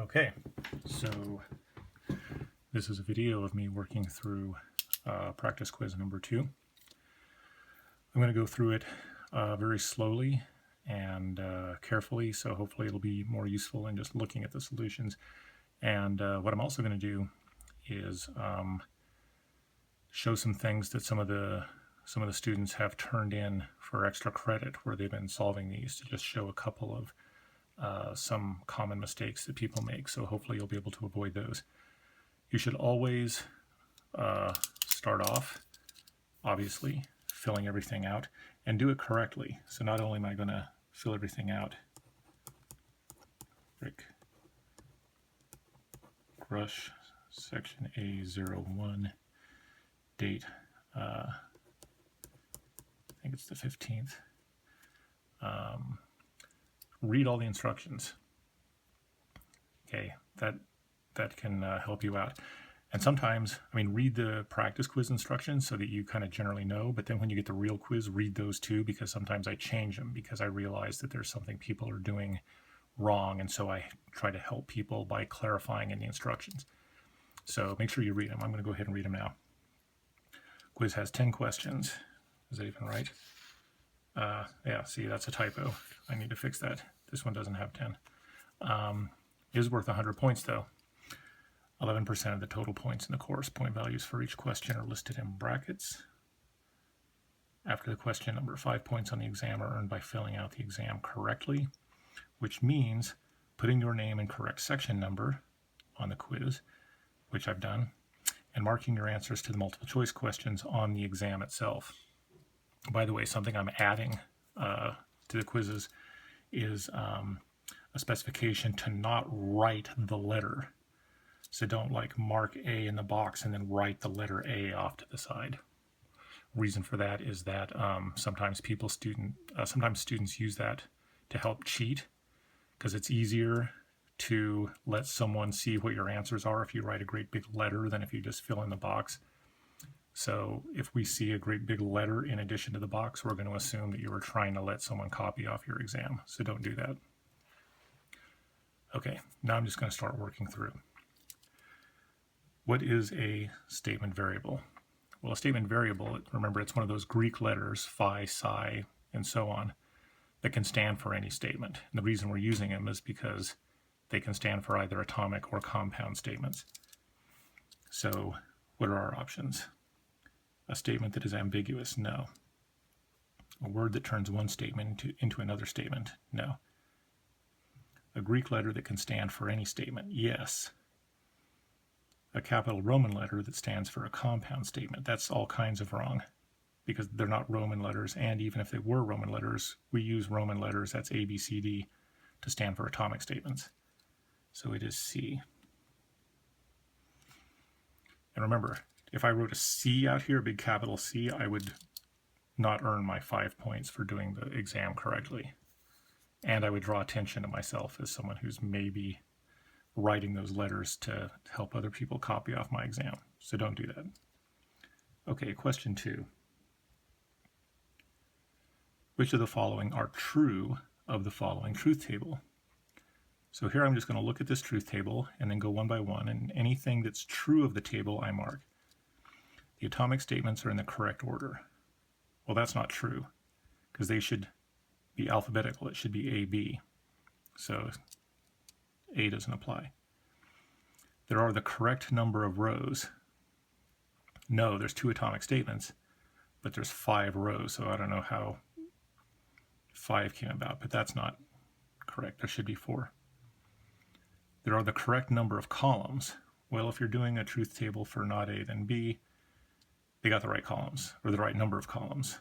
Okay, so this is a video of me working through practice quiz number 2. I'm going to go through it very slowly and carefully, so hopefully it'll be more useful than just looking at the solutions. And what I'm also going to do is show some things that some of the students have turned in for extra credit where they've been solving these, to just show a couple of some common mistakes that people make. So hopefully you'll be able to avoid those. You should always start off, obviously, filling everything out and do it correctly. So not only am I going to fill everything out, Grush, section A01, date, I think it's the 15th. Read all the instructions. Okay, that can help you out. And sometimes, read the practice quiz instructions so that you kind of generally know, but then when you get the real quiz, read those too, because sometimes I change them because I realize that there's something people are doing wrong, and so I try to help people by clarifying in the instructions. So make sure you read them. I'm going to go ahead and read them now. Quiz has 10 questions. Is that even right? Yeah, see, that's a typo. I need to fix that. This one doesn't have 10. Is worth 100 points, though. 11% of the total points in the course. Point values for each question are listed in brackets. After the question number, 5 points on the exam are earned by filling out the exam correctly, which means putting your name and correct section number on the quiz, which I've done, and marking your answers to the multiple choice questions on the exam itself. By the way, something I'm adding to the quizzes is a specification to not write the letter. So don't mark A in the box and then write the letter A off to the side. Reason for that is that sometimes students use that to help cheat, because it's easier to let someone see what your answers are if you write a great big letter than if you just fill in the box. So if we see a great big letter in addition to the box, we're going to assume that you were trying to let someone copy off your exam. So don't do that. Okay, now I'm just going to start working through. What is a statement variable? Well, a statement variable, remember, it's one of those Greek letters, phi, psi, and so on, that can stand for any statement. And the reason we're using them is because they can stand for either atomic or compound statements. So what are our options? A statement that is ambiguous? No. A word that turns one statement into another statement? No. A Greek letter that can stand for any statement? Yes. A capital Roman letter that stands for a compound statement? That's all kinds of wrong, because they're not Roman letters, and even if they were Roman letters, we use Roman letters, that's A, B, C, D, to stand for atomic statements. So it is C. And remember, if I wrote a C out here, a big capital C, I would not earn my 5 points for doing the exam correctly. And I would draw attention to myself as someone who's maybe writing those letters to help other people copy off my exam. So don't do that. Okay, question 2. Which of the following are true of the following truth table? So here I'm just going to look at this truth table and then go one by one, and anything that's true of the table I mark. The atomic statements are in the correct order. Well, that's not true, because they should be alphabetical. It should be A, B. So A doesn't apply. There are the correct number of rows. No, there's 2 atomic statements, but there's 5 rows, so I don't know how 5 came about, but that's not correct. There should be 4. There are the correct number of columns. Well, if you're doing a truth table for not A, then B, they got the right columns, or the right number of columns.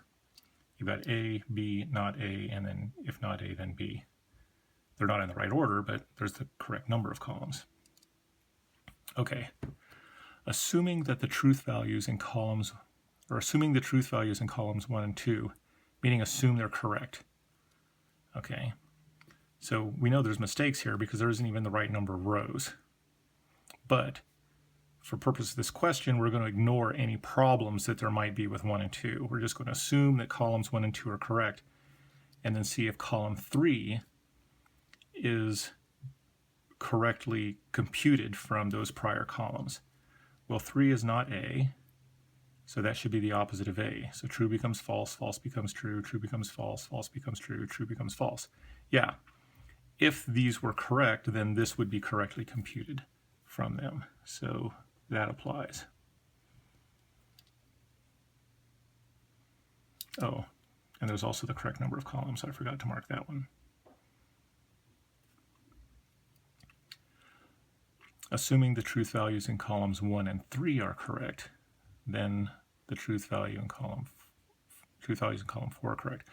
You've got A, B, not A, and then if not A, then B. They're not in the right order, but there's the correct number of columns. Okay, assuming the truth values in columns 1 and 2, meaning assume they're correct. Okay, so we know there's mistakes here because there isn't even the right number of rows. But for purpose of this question, we're going to ignore any problems that there might be with 1 and 2. We're just going to assume that columns 1 and 2 are correct, and then see if column 3 is correctly computed from those prior columns. Well, 3 is not A, so that should be the opposite of A. So true becomes false, false becomes true, true becomes false, false becomes true, true becomes false. Yeah, if these were correct, then this would be correctly computed from them. So that applies. Oh, and there's also the correct number of columns. I forgot to mark that one. Assuming the truth values in columns 1 and 3 are correct, then the truth values in column 4 are correct.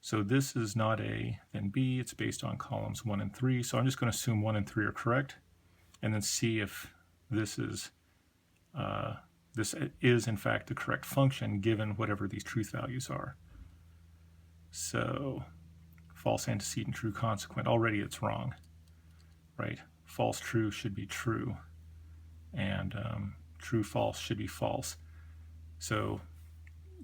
So this is not A, then B. It's based on columns 1 and 3. So I'm just going to assume 1 and 3 are correct, and then see if this is in fact the correct function given whatever these truth values are. So false antecedent, true consequent. Already it's wrong, right? False true should be true, and true false should be false. So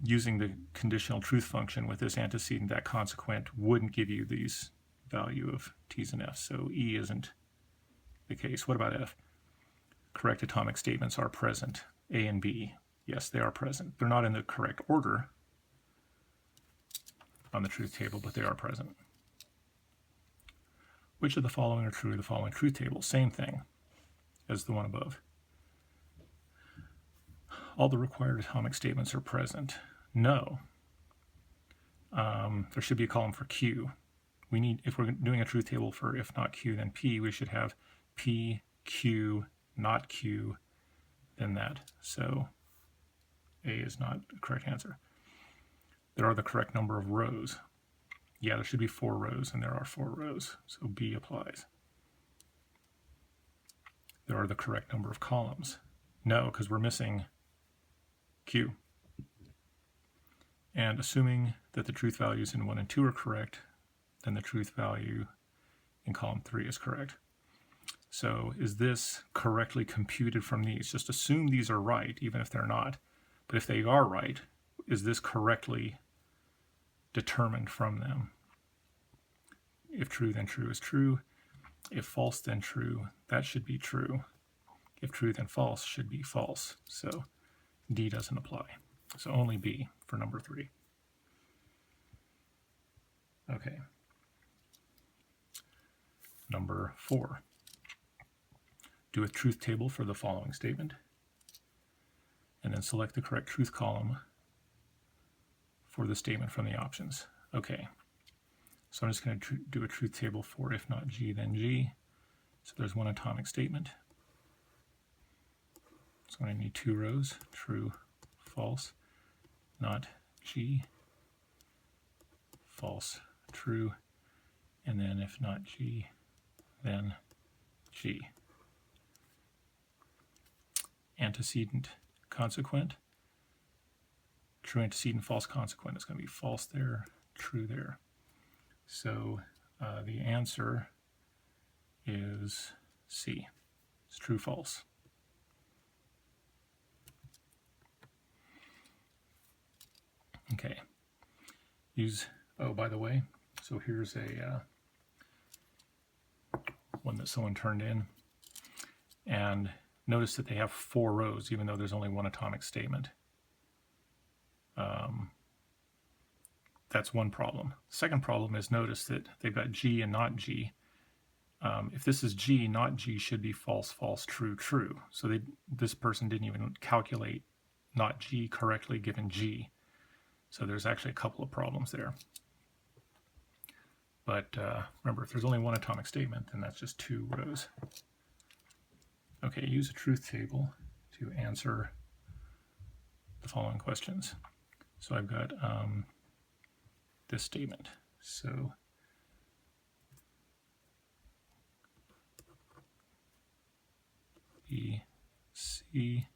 using the conditional truth function with this antecedent, that consequent, wouldn't give you these value of T's and F's. So E isn't the case. What about F? Correct atomic statements are present. A and B, yes, they are present. They're not in the correct order on the truth table, but they are present. Which of the following are true of the following truth table? Same thing as the one above. All the required atomic statements are present. No. There should be a column for Q. We need, if we're doing a truth table for if not Q, then P, we should have P, Q, not Q, then that. So A is not the correct answer. There are the correct number of rows. Yeah, there should be 4 rows, and there are 4 rows, so B applies. There are the correct number of columns. No, because we're missing Q. And assuming that the truth values in 1 and 2 are correct, then the truth value in column 3 is correct. So is this correctly computed from these? Just assume these are right, even if they're not. But if they are right, is this correctly determined from them? If true, then true is true. If false, then true. That should be true. If true, then false should be false. So D doesn't apply. So only B for number 3. Okay. Number 4. Do a truth table for the following statement, and then select the correct truth column for the statement from the options. Okay. So I'm just going to do a truth table for if not G, then G. So there's one atomic statement. So I'm going to need 2 rows, true, false, not G, false, true, and then if not G, then G. Antecedent, consequent, true antecedent, false consequent. It's going to be false there, true there. So the answer is C. It's true, false. Okay. Oh, by the way, so here's a one that someone turned in, and notice that they have 4 rows, even though there's only 1 atomic statement. That's one problem. Second problem is, notice that they've got G and not G. If this is G, not G should be false, false, true, true. So this person didn't even calculate not G correctly given G. So there's actually a couple of problems there. But remember, if there's only 1 atomic statement, then that's just 2 rows. Okay, use a truth table to answer the following questions. So I've got this statement. So B, C,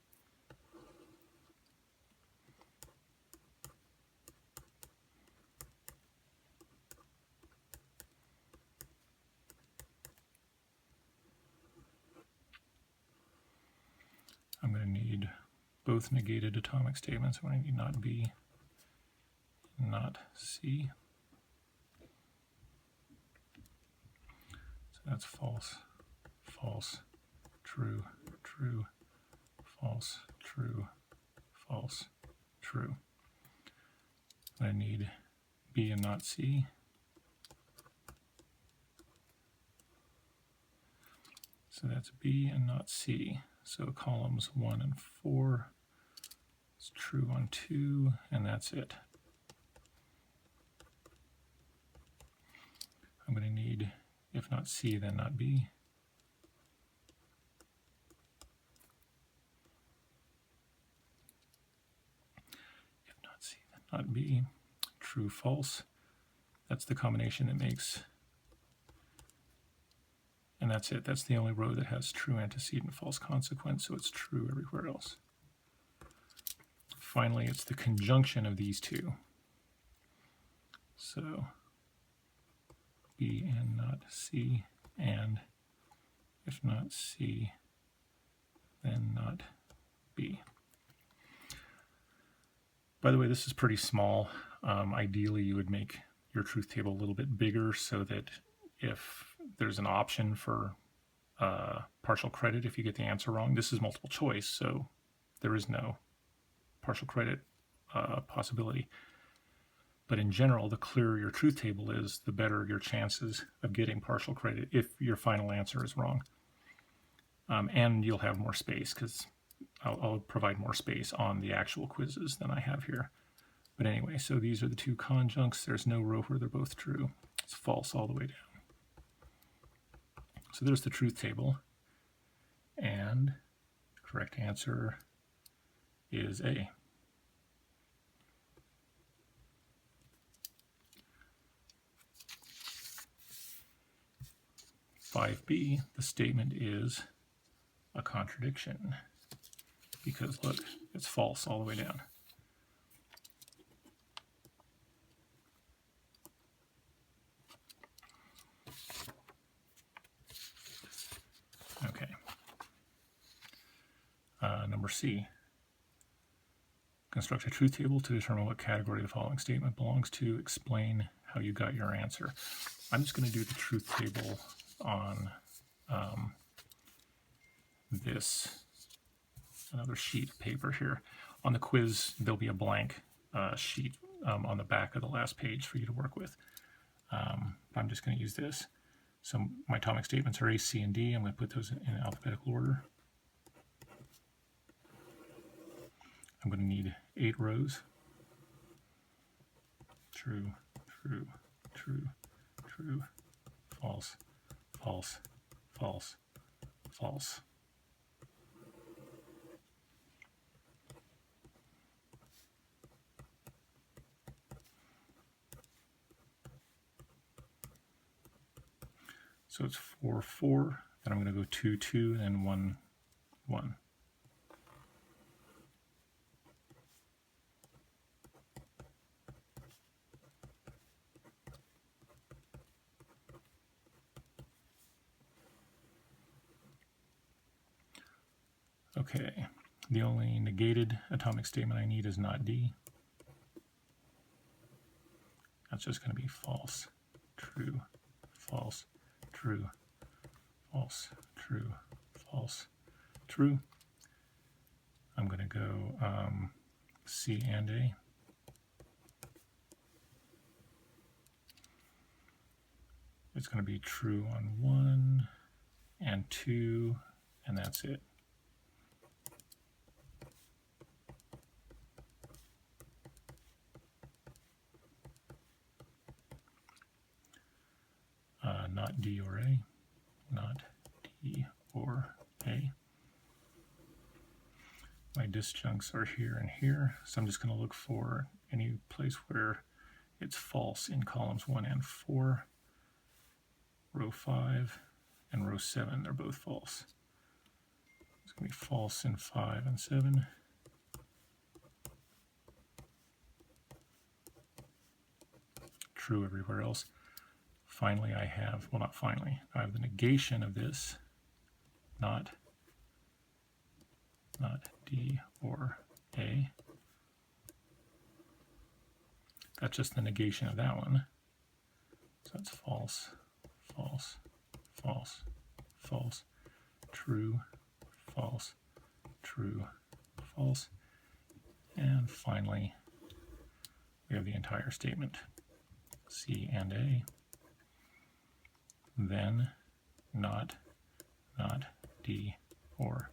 I'm going to need both negated atomic statements. I'm going to need not B, not C. So that's false, false, true, true, false, true, false, true. I need B and not C. So that's B and not C. So columns 1 and 4 is true on 2, and that's it. I'm going to need, if not C, then not B. If not C, then not B. True, false. That's the combination that makes, and that's it. That's the only row that has true antecedent, false consequence, so it's true everywhere else. Finally, it's the conjunction of these two. So B and not C, and if not C, then not B. By the way, this is pretty small. Ideally, you would make your truth table a little bit bigger so that if there's an option for partial credit if you get the answer wrong, this is multiple choice, so there is no partial credit possibility. But in general, the clearer your truth table is, the better your chances of getting partial credit if your final answer is wrong. And you'll have more space because I'll provide more space on the actual quizzes than I have here. But anyway, so these are the two conjuncts. There's no row where they're both true. It's false all the way down. So there's the truth table. And the correct answer is A. 5b, the statement is a contradiction because look, it's false all the way down. Okay. Number C. Construct a truth table to determine what category the following statement belongs to. Explain how you got your answer. I'm just going to do the truth table on another sheet of paper here. On the quiz, there'll be a blank sheet on the back of the last page for you to work with. I'm just going to use this. So my atomic statements are A, C, and D. I'm going to put those in alphabetical order. I'm going to need 8 rows. True, true, true, true, false, false, false, false. So it's 4, 4, then I'm going to go 2, 2, and 1, 1. Okay, the only negated atomic statement I need is not D. That's just going to be false, true, false, true, false, true, false, true. I'm going to go C and A. It's going to be true on 1 and 2, and that's it. Not D or A, not D or A. My disjuncts are here and here, so I'm just going to look for any place where it's false in columns 1 and 4. Row 5 and row 7, they're both false. It's going to be false in 5 and 7. True everywhere else. Finally, I have, well, not finally, I have the negation of this, not D or A. That's just the negation of that one. So that's false, false, false, false, true, false, true, false, and finally we have the entire statement, C and A, then not D or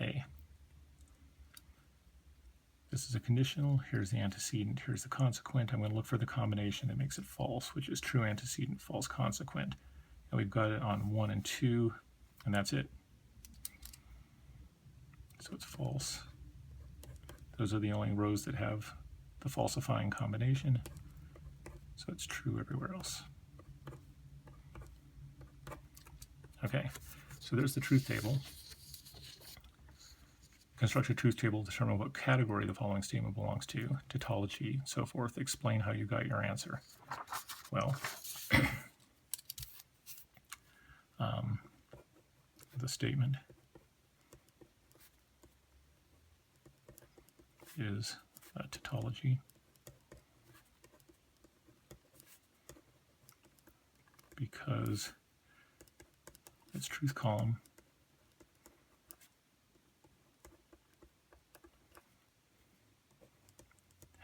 A. This is a conditional, here's the antecedent, here's the consequent. I'm going to look for the combination that makes it false, which is true antecedent, false consequent. And we've got it on 1 and 2, and that's it. So it's false. Those are the only rows that have the falsifying combination. So it's true everywhere else. Okay, so there's the truth table. Construct a truth table, determine what category the following statement belongs to, tautology, so forth. Explain how you got your answer. Well, the statement is a tautology because its truth column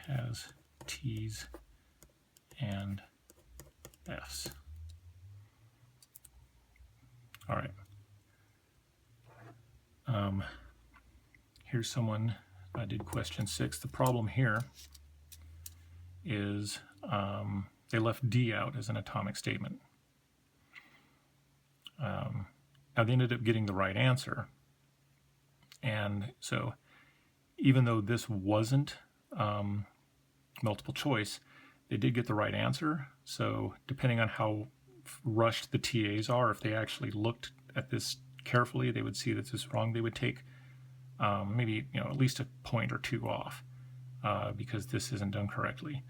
has T's and F's. All right. Here's someone did question 6. The problem here is they left D out as an atomic statement. Now they ended up getting the right answer, and so even though this wasn't multiple choice, they did get the right answer. So depending on how rushed the TAs are, if they actually looked at this carefully, they would see that this is wrong. They would take maybe at least a point or two off because this isn't done correctly.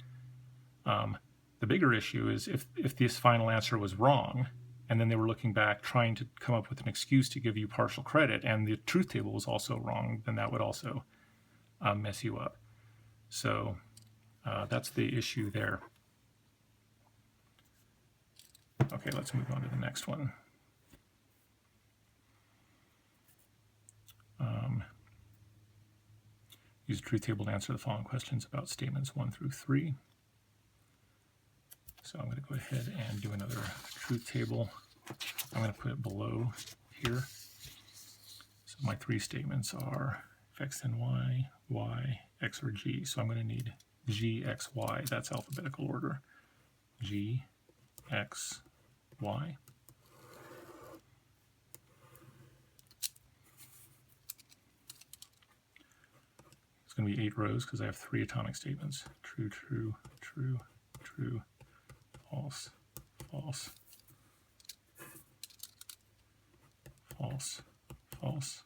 The bigger issue is if this final answer was wrong, and then they were looking back trying to come up with an excuse to give you partial credit, and the truth table was also wrong, then that would also mess you up. So that's the issue there. Okay, let's move on to the next one. Use a truth table to answer the following questions about statements 1 through 3. So I'm going to go ahead and do another truth table. I'm going to put it below here. So my 3 statements are if x then y, y, x or g. So I'm going to need g, x, y. That's alphabetical order. G, x, y. It's going to be 8 rows because I have 3 atomic statements. True, true, true, true, false, false, false, false.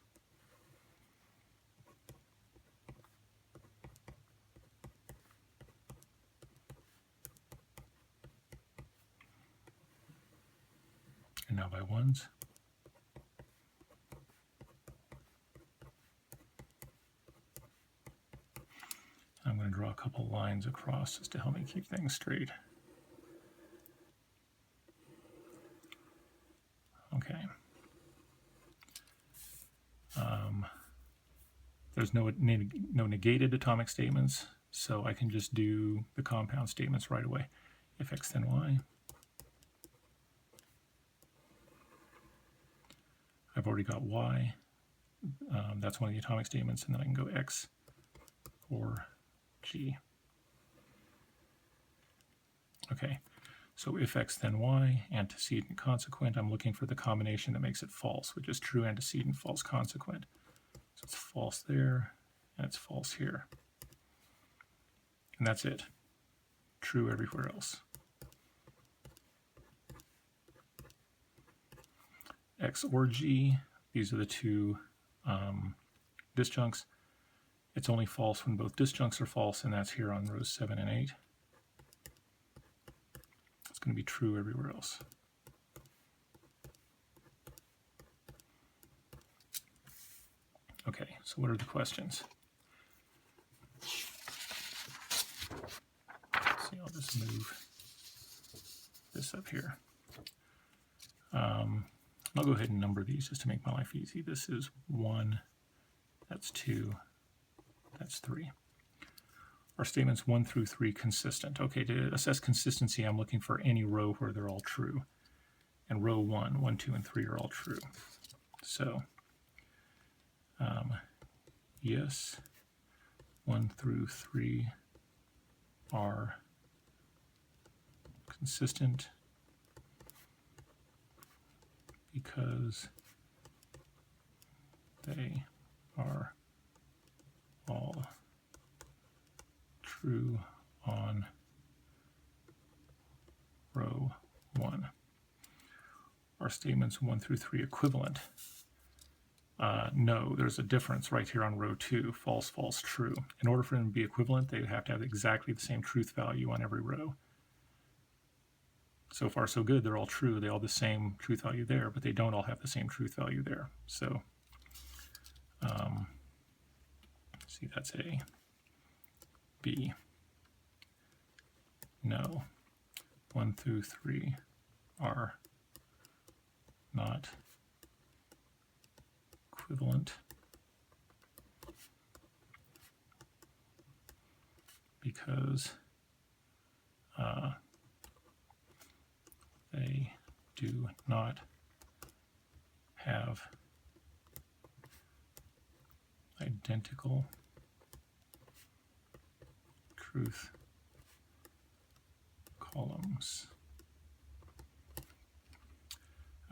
And now by ones. I'm going to draw a couple lines across just to help me keep things straight. Okay. There's no negated atomic statements, so I can just do the compound statements right away. If x then y. I've already got y. That's one of the atomic statements, and then I can go x or g. Okay, so if x then y, antecedent, consequent, I'm looking for the combination that makes it false, which is true antecedent, false consequent. So it's false there, and it's false here. And that's it. True everywhere else. X or G, these are the 2 disjuncts. It's only false when both disjuncts are false, and that's here on rows 7 and 8. It's going to be true everywhere else. Okay, so what are the questions? Let's see, I'll just move this up here. I'll go ahead and number these just to make my life easy. This is 1, that's 2, that's 3. Our statements 1 through 3 consistent. Okay, to assess consistency, I'm looking for any row where they're all true. And row 1, 2, and 3 are all true. So, yes, 1 through 3 are consistent because they are all true on row 1. Are statements 1 through 3 equivalent? No, there's a difference right here on row 2, false, false, true. In order for them to be equivalent, they have to have exactly the same truth value on every row. So far, so good. They're all true. They all have the same truth value there, but they don't all have the same truth value there. So, see, that's A. B. No. 1 through 3 are not equivalent because they do not have identical truth columns.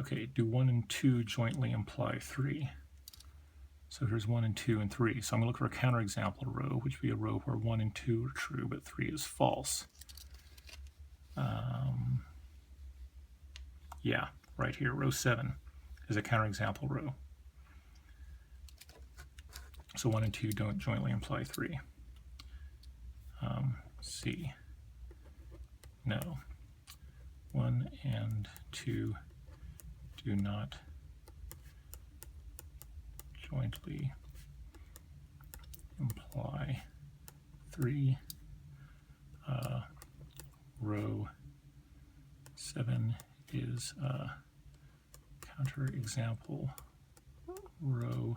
Okay, do 1 and 2 jointly imply 3? So here's 1 and 2 and 3. So I'm going to look for a counterexample row, which would be a row where 1 and 2 are true, but 3 is false. Yeah, right here, row 7 is a counterexample row. So 1 and 2 don't jointly imply 3. C. No. 1 and 2 do not jointly imply 3. Row 7 is a counterexample row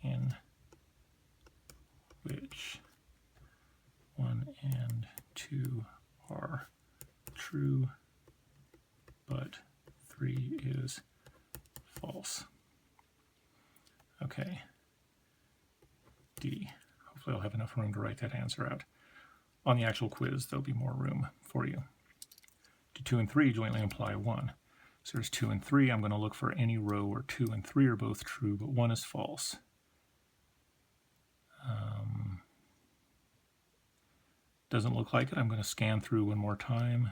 in which 1 and 2 are true, but 3 is false. Okay. D. Hopefully I'll have enough room to write that answer out. On the actual quiz, there'll be more room for you. Do 2 and 3 jointly imply 1? So there's 2 and 3. I'm going to look for any row where 2 and 3 are both true, but 1 is false. Doesn't look like it. I'm going to scan through one more time.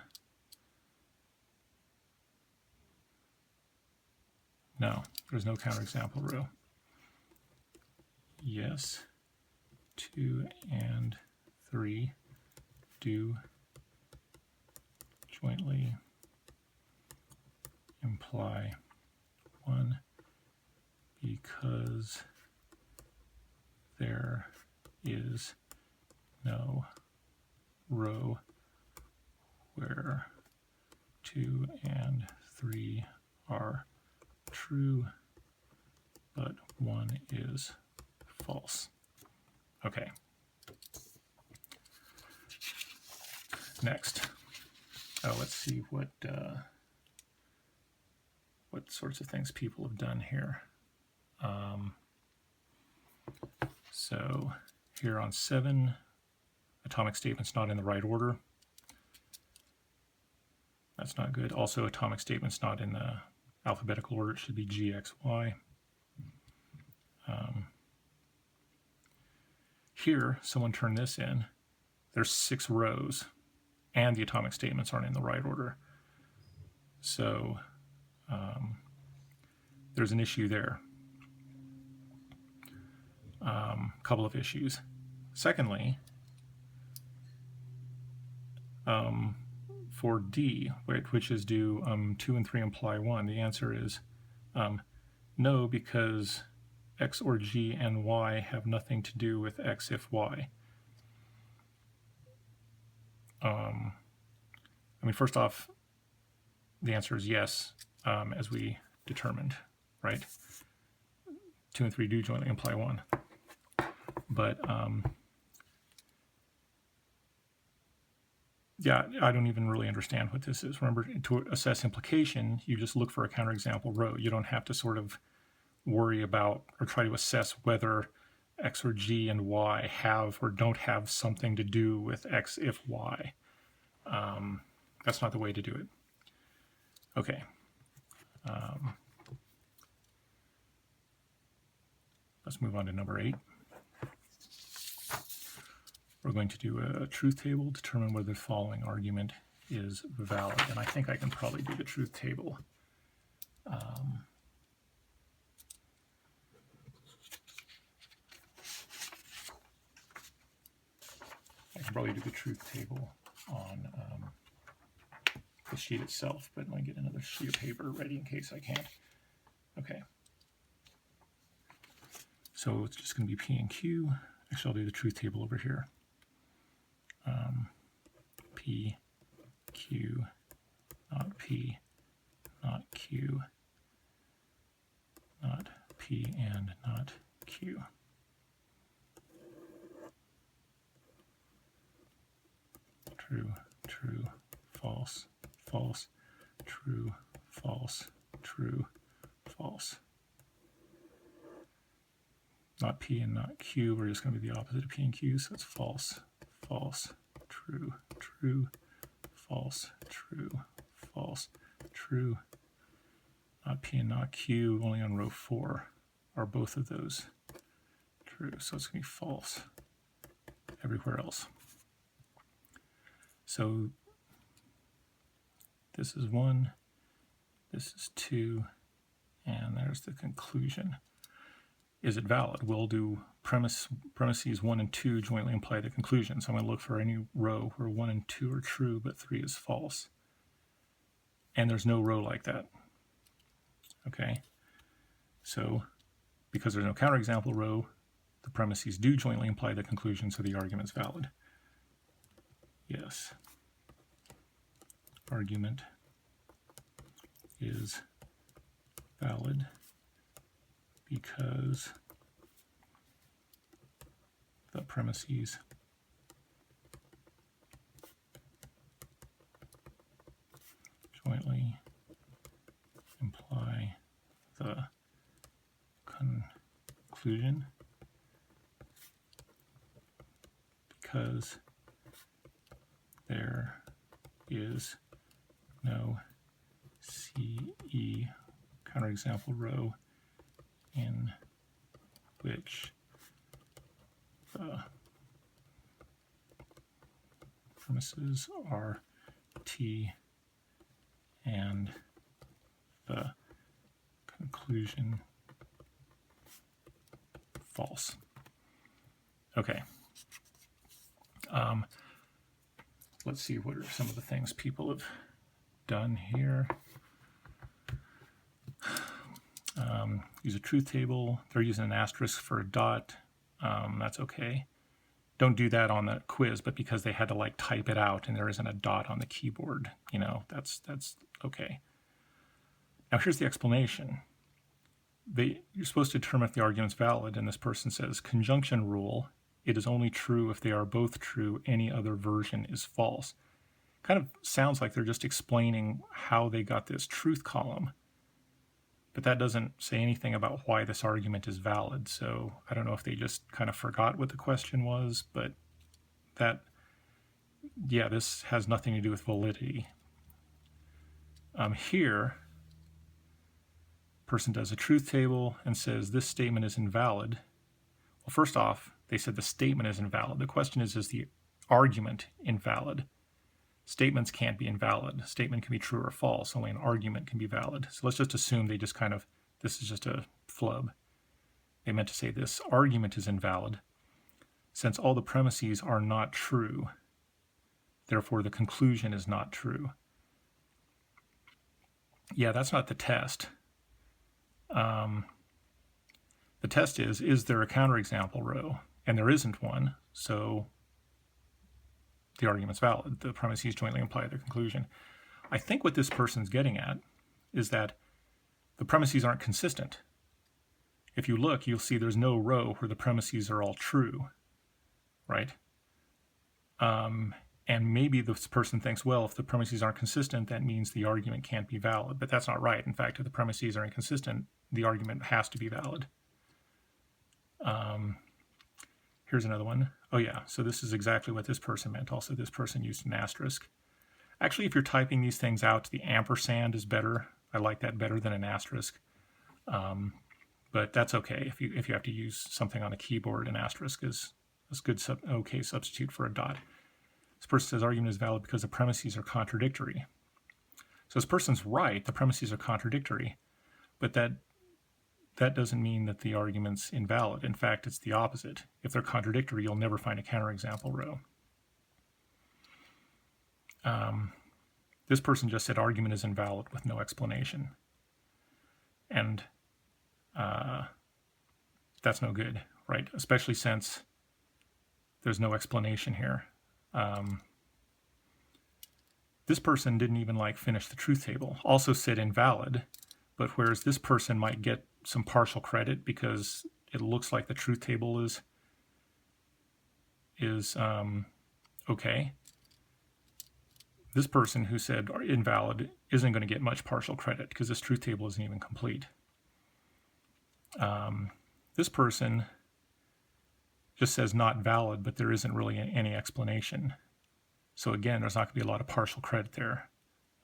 No, there's no counterexample row. Yes, 2 and 3 do jointly imply 1 because there is no row where 2 and 3 are true, but 1 is false. Okay. Next, let's see what sorts of things people have done here. So here on 7, atomic statements not in the right order. That's not good. Also, atomic statements not in the alphabetical order. It should be G, X, Y. Here, someone turned this in. There's 6 rows, and the atomic statements aren't in the right order. So there's an issue there. Couple of issues. Secondly, for D, which is do 2 and 3 imply 1, the answer is no, because X or G and Y have nothing to do with X if Y. I mean, first off, the answer is yes, as we determined, right? 2 and 3 do jointly imply 1. But yeah, I don't even really understand what this is. Remember, to assess implication, you just look for a counterexample row. You don't have to sort of worry about or try to assess whether X or G and Y have or don't have something to do with X if Y. That's not the way to do it. Okay. Let's move on to number 8. We're going to do a truth table, determine whether the following argument is valid. And I think I can probably do the truth table. I can probably do the truth table on the sheet itself, but let me get another sheet of paper ready in case I can't. Okay. So it's just going to be P and Q. Actually, I'll do the truth table over here. P, Q, not P, not Q, not P, and not Q. True, true, false, false, true, false, true, false. Not P and not Q, we're just going to be the opposite of P and Q, so it's false, false, true, true, false, true, false, true. Not P and not Q, only on row 4 are both of those true, so it's going to be false everywhere else. So this is 1, this is 2, and there's the conclusion. Is it valid? We'll do premises 1 and 2 jointly imply the conclusion. So I'm going to look for any row where 1 and 2 are true, but 3 is false. And there's no row like that. Okay? So because there's no counterexample row, the premises do jointly imply the conclusion, so the argument's valid. Yes. Argument is valid because the premises jointly imply the conclusion, because there is no CE counterexample row in which the premises are T and the conclusion false. Okay. Let's see what are some of the things people have done here. Use a truth table. They're using an asterisk for a dot. That's okay. Don't do that on the quiz, but because they had to like type it out and there isn't a dot on the keyboard, you know, that's okay. Now here's the explanation. You're supposed to determine if the argument's valid, and this person says, conjunction rule, it is only true if they are both true, any other version is false. Kind of sounds like they're just explaining how they got this truth column, but that doesn't say anything about why this argument is valid. So I don't know if they just kind of forgot what the question was, but that, yeah, this has nothing to do with validity. Here, person does a truth table and says this statement is invalid. Well, first off, they said the statement is invalid. The question is the argument invalid? Statements can't be invalid. A statement can be true or false. Only an argument can be valid. So let's just assume they just kind of, this is just a flub. They meant to say this argument is invalid. Since all the premises are not true, therefore the conclusion is not true. Yeah, that's not the test. The test is there a counterexample row? And there isn't one, so the argument's valid. The premises jointly imply the conclusion. I think what this person's getting at is that the premises aren't consistent. If you look, you'll see there's no row where the premises are all true, right? And maybe this person thinks, well, if the premises aren't consistent, that means the argument can't be valid. But that's not right. In fact, if the premises are inconsistent, the argument has to be valid. Here's another one. Oh yeah, so this is exactly what this person meant. Also, this person used an asterisk. Actually, if you're typing these things out, the ampersand is better. I like that better than an asterisk. But that's okay. If you have to use something on a keyboard, an asterisk is a good okay substitute for a dot. This person says argument is valid because the premises are contradictory. So this person's right, the premises are contradictory, but that doesn't mean that the argument's invalid. In fact, it's the opposite. If they're contradictory, you'll never find a counterexample row. This person just said argument is invalid with no explanation. And that's no good, right? Especially since there's no explanation here. This person didn't even finish the truth table. Also said invalid, but whereas this person might get some partial credit because it looks like the truth table is okay. This person who said invalid isn't going to get much partial credit because this truth table isn't even complete. This person just says not valid, but there isn't really any explanation. So again, there's not going to be a lot of partial credit there.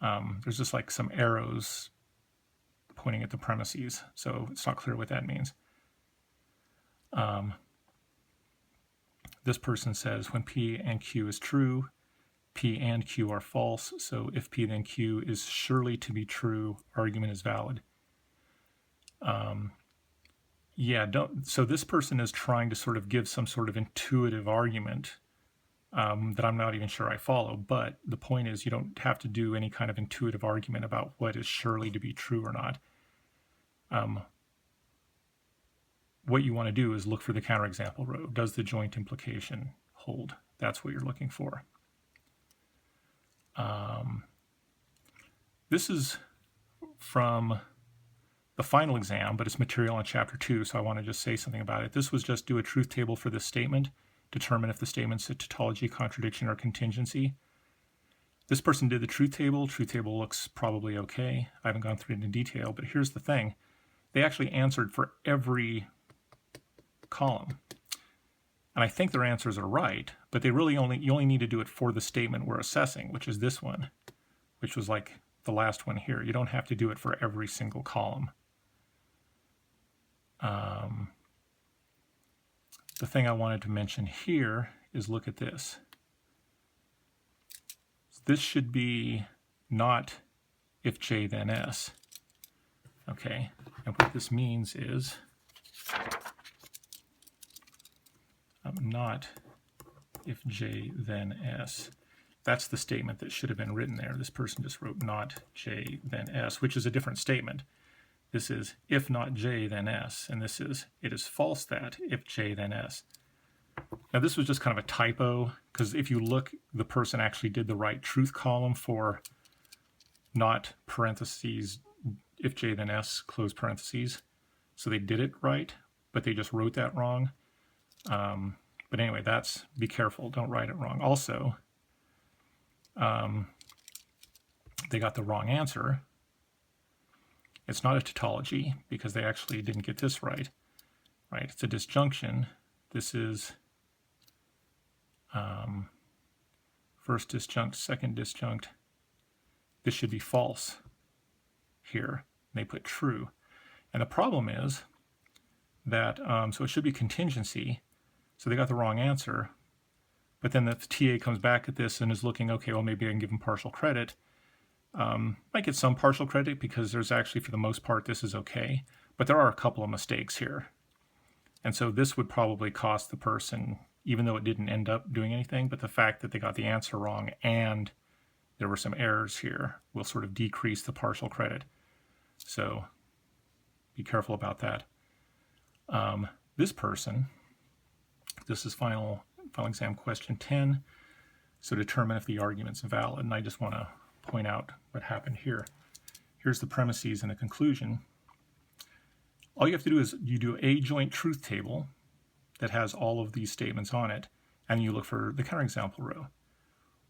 There's just some arrows pointing at the premises, so it's not clear what that means. This person says when P and Q is true, P and Q are false, so if P then Q is surely to be true, argument is valid. So this person is trying to sort of give some sort of intuitive argument that I'm not even sure I follow, but the point is you don't have to do any kind of intuitive argument about what is surely to be true or not. What you want to do is look for the counterexample row. Does the joint implication hold? That's what you're looking for. This is from the final exam, but it's material on chapter 2, so I want to just say something about it. This was just do a truth table for this statement, determine if the statement's a tautology, contradiction, or contingency. This person did the truth table. Truth table looks probably okay. I haven't gone through it in detail, but here's the thing. They actually answered for every column. And I think their answers are right, but they really you only need to do it for the statement we're assessing, which is this one, which was the last one here. You don't have to do it for every single column. The thing I wanted to mention here is look at this. This should be not if J then S. Okay, and what this means is not if J then S. That's the statement that should have been written there. This person just wrote not J then S, which is a different statement. This is if not J then S, and this is it is false that if J then S. Now this was just kind of a typo, because if you look, the person actually did the right truth column for not parentheses if J then S close parentheses. So they did it right, but they just wrote that wrong. But anyway, be careful, don't write it wrong. Also, they got the wrong answer. It's not a tautology because they actually didn't get this right. Right? It's a disjunction. This is first disjunct, second disjunct. This should be false here. They put true. And the problem is that, so it should be contingency. So they got the wrong answer. But then the TA comes back at this and is looking, okay, well, maybe I can give them partial credit. Might get some partial credit because there's actually, for the most part, this is okay. But there are a couple of mistakes here. And so this would probably cost the person, even though it didn't end up doing anything, but the fact that they got the answer wrong and there were some errors here will sort of decrease the partial credit. So be careful about that. This person, this is final exam question 10. So determine if the argument's valid. And I just want to point out what happened here. Here's the premises and the conclusion. All you have to do is you do a joint truth table that has all of these statements on it, and you look for the counterexample row.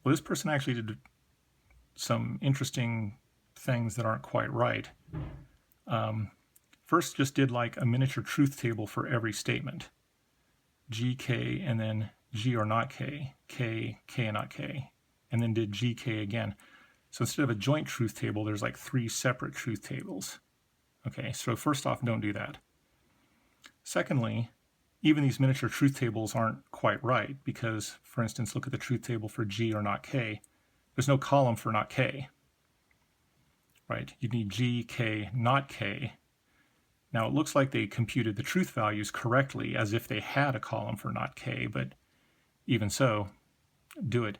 Well, this person actually did some interesting things that aren't quite right. First, just did like a miniature truth table for every statement. G, K, and then G or not K, K, K and not K, and then did G, K again. So instead of a joint truth table, there's like 3 separate truth tables. Okay, so first off, don't do that. Secondly, even these miniature truth tables aren't quite right because, for instance, look at the truth table for G or not K. There's no column for not K, right? You need G, K, not K. Now it looks like they computed the truth values correctly as if they had a column for not K, but even so, do it.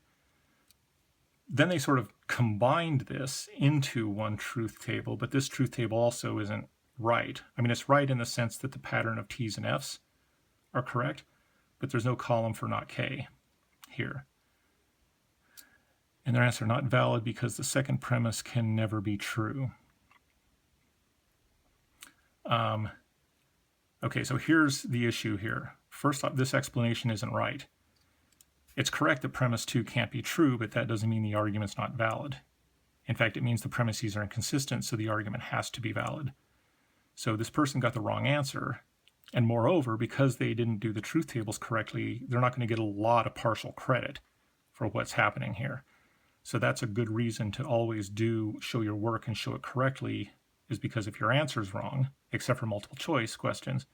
Then they sort of combined this into one truth table, but this truth table also isn't right. I mean, it's right in the sense that the pattern of T's and F's are correct, but there's no column for not K here. And their answer, not valid because the second premise can never be true. Okay, so here's the issue here. First off, this explanation isn't right. It's correct that premise 2 can't be true, but that doesn't mean the argument's not valid. In fact, it means the premises are inconsistent, so the argument has to be valid. So this person got the wrong answer, and moreover, because they didn't do the truth tables correctly, they're not going to get a lot of partial credit for what's happening here. So that's a good reason to always show your work and show it correctly, is because if your answer's wrong, except for multiple choice questions,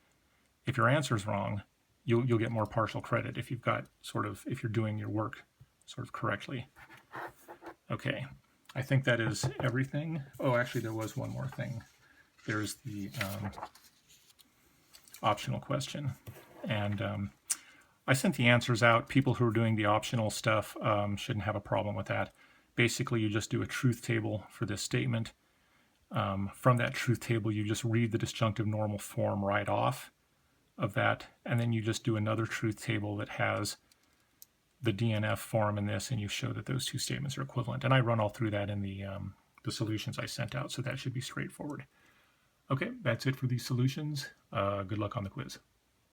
if your answer's wrong, you'll get more partial credit if you've got if you're doing your work sort of correctly. Okay, I think that is everything. Oh, actually there was one more thing. There's the optional question. And I sent the answers out. People who are doing the optional stuff shouldn't have a problem with that. Basically, you just do a truth table for this statement. From that truth table, you just read the disjunctive normal form right off of that, and then you just do another truth table that has the DNF form in this, and you show that those 2 statements are equivalent. And I run all through that in the solutions I sent out, so that should be straightforward. Okay, that's it for these solutions. Good luck on the quiz.